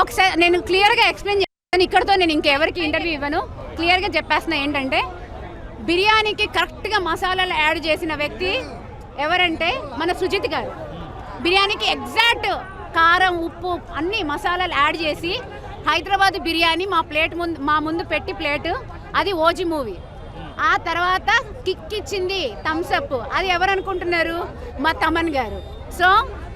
ఒకసారి నేను క్లియర్గా ఎక్స్ప్లెయిన్ చేస్తాను. ఇక్కడతో నేను ఇంకెవరికి ఇంటర్వ్యూ ఇవ్వను. క్లియర్గా చెప్పేస్తున్నా ఏంటంటే, బిర్యానీకి కరెక్ట్గా మసాలాలు యాడ్ చేసిన వ్యక్తి ఎవరంటే మన సుజిత్ గారు. బిర్యానీకి ఎగ్జాక్ట్ కారం, ఉప్పు అన్ని మసాలాలు యాడ్ చేసి హైదరాబాద్ బిర్యానీ మా ముందు పెట్టి ప్లేటు, అది ఓజీ మూవీ. ఆ తర్వాత కిక్ ఇచ్చింది థమ్స్అప్, అది ఎవరు అనుకుంటున్నారు? మా తమన్ గారు. సో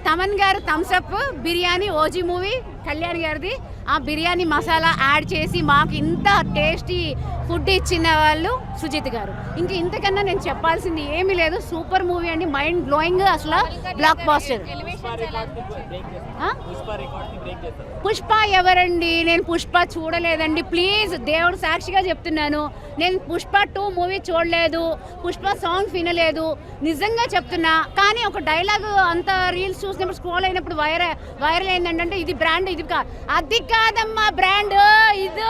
తమన్ గారు Thums Up, biryani OG movie Kalyan గారిది. ఆ బిర్యానీ మసాలా యాడ్ చేసి మాకు ఇంత టేస్టీ ఫుడ్ ఇచ్చిన వాళ్ళు సుజిత్ గారు. ఇంతకన్నా నేను చెప్పాల్సింది ఏమీ లేదు. సూపర్ మూవీ అండి, మైండ్ బ్లోయింగ్, అసలు బ్లాక్ బాస్టర్. పుష్ప ఎవరండి? నేను పుష్ప చూడలేదండి. ప్లీజ్ దేవుడు సాక్షిగా చెప్తున్నాను, నేను పుష్ప 2 మూవీ చూడలేదు, పుష్ప సాంగ్ వినలేదు, నిజంగా చెప్తున్నా. కానీ ఒక డైలాగ్ అంత రీల్స్ చూసినప్పుడు స్క్రోల్ అయినప్పుడు వైరల్ అయిందంటే ఇది బ్రాండ్, ఇది అది కాదమ్మా బ్రాండ్, ఇది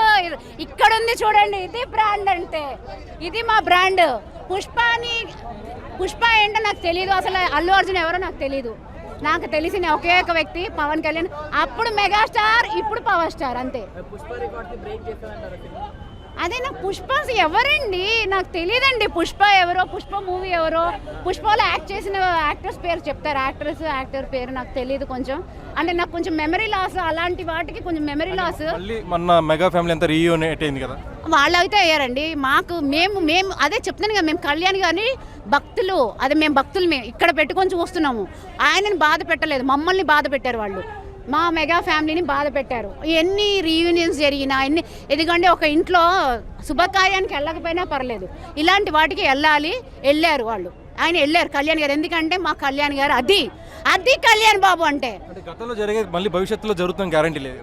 ఇక్కడ ఉంది చూడండి, ఇది బ్రాండ్ అంటే ఇది మా బ్రాండ్. పుష్ప ఏంటో నాకు తెలియదు, అసలు అల్లు అర్జున్ ఎవరో నాకు తెలియదు. నాకు తెలిసిన ఒకే ఒక వ్యక్తి పవన్ కళ్యాణ్. అప్పుడు మెగాస్టార్, ఇప్పుడు పవర్ స్టార్, అంతే. అదే నాకు పుష్ప ఎవరండి నాకు తెలియదండి. పుష్ప ఎవరో, పుష్ప మూవీ ఎవరో, పుష్పలో యాక్ట్ చేసిన యాక్టర్స్ పేరు చెప్తారు. యాక్టర్ పేరు నాకు తెలియదు. కొంచెం అంటే నాకు కొంచెం మెమరీ లాస్, అలాంటి వాటికి కొంచెం మెమరీ లాస్. మన మెగా ఫ్యామిలీ అంతా రీయూనైట్ అయింది కదా, వాళ్ళు అయితే అయ్యారండి. మేము అదే చెప్తున్నాను కదా, మేము కళ్యాణ్ గారిని భక్తులు, అదే మేము భక్తులు ఇక్కడ పెట్టుకొని చూస్తున్నాము. ఆయనని బాధ పెట్టలేదు, మమ్మల్ని బాధ పెట్టారు వాళ్ళు. మా మెగా ఫ్యామిలీని బాధ పెట్టారు. ఎన్ని రీయూనియన్స్ జరిగినా, ఎందుకంటే ఒక ఇంట్లో శుభకార్యానికి వెళ్ళకపోయినా పర్లేదు, ఇలాంటి వాటికి వెళ్ళారు వాళ్ళు. ఆయన వెళ్ళారు కళ్యాణ్ గారు. ఎందుకంటే మా కళ్యాణ్ గారు అది కళ్యాణ్ బాబు అంటే గతంలో జరిగేది మళ్ళీ భవిష్యత్తులో జరుగుతుంది గ్యారంటీ లేదు.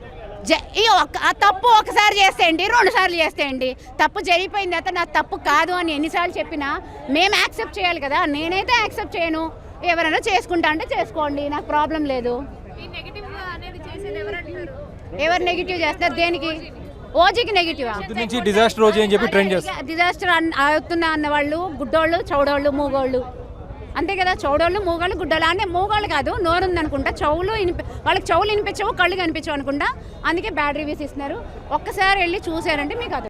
తప్పు ఒకసారి చేస్తేయండి, 2 సార్లు చేస్తేయండి. తప్పు జరిగిపోయింది తర్వాత నా తప్పు కాదు అని ఎన్నిసార్లు చెప్పినా మేము యాక్సెప్ట్ చేయాలి కదా. నేనైతే యాక్సెప్ట్ చేయను. ఎవరైనా చేసుకుంటా అంటే చేసుకోండి, నాకు ప్రాబ్లం లేదు. ఎవరు నెగిటివ్ చేస్తారు? దేనికి? ఓజీకి నెగిటివ్. డిజాస్టర్ ఓజీ అని చెప్పి ట్రెండ్ చేస్తారు. డిజాస్టర్ అవుతున్నా అన్న వాళ్ళు గుడ్డోళ్ళు, చౌడోళ్ళు, మూగోళ్ళు, అంతే కదా. చౌడోళ్ళు, మూగోళ్ళు, గుడ్డోళ్ళు. అంటే మూగోళ్ళు కాదు, నోరుంది అనుకుంటా, వాళ్ళకి చెవులు వినిపించవు, కళ్ళు కనిపించవు అనుకుంటా. అందుకే బ్యాడ్ రివ్యూస్ ఇస్తున్నారు. ఒక్కసారి వెళ్ళి చూసారంటే మీకు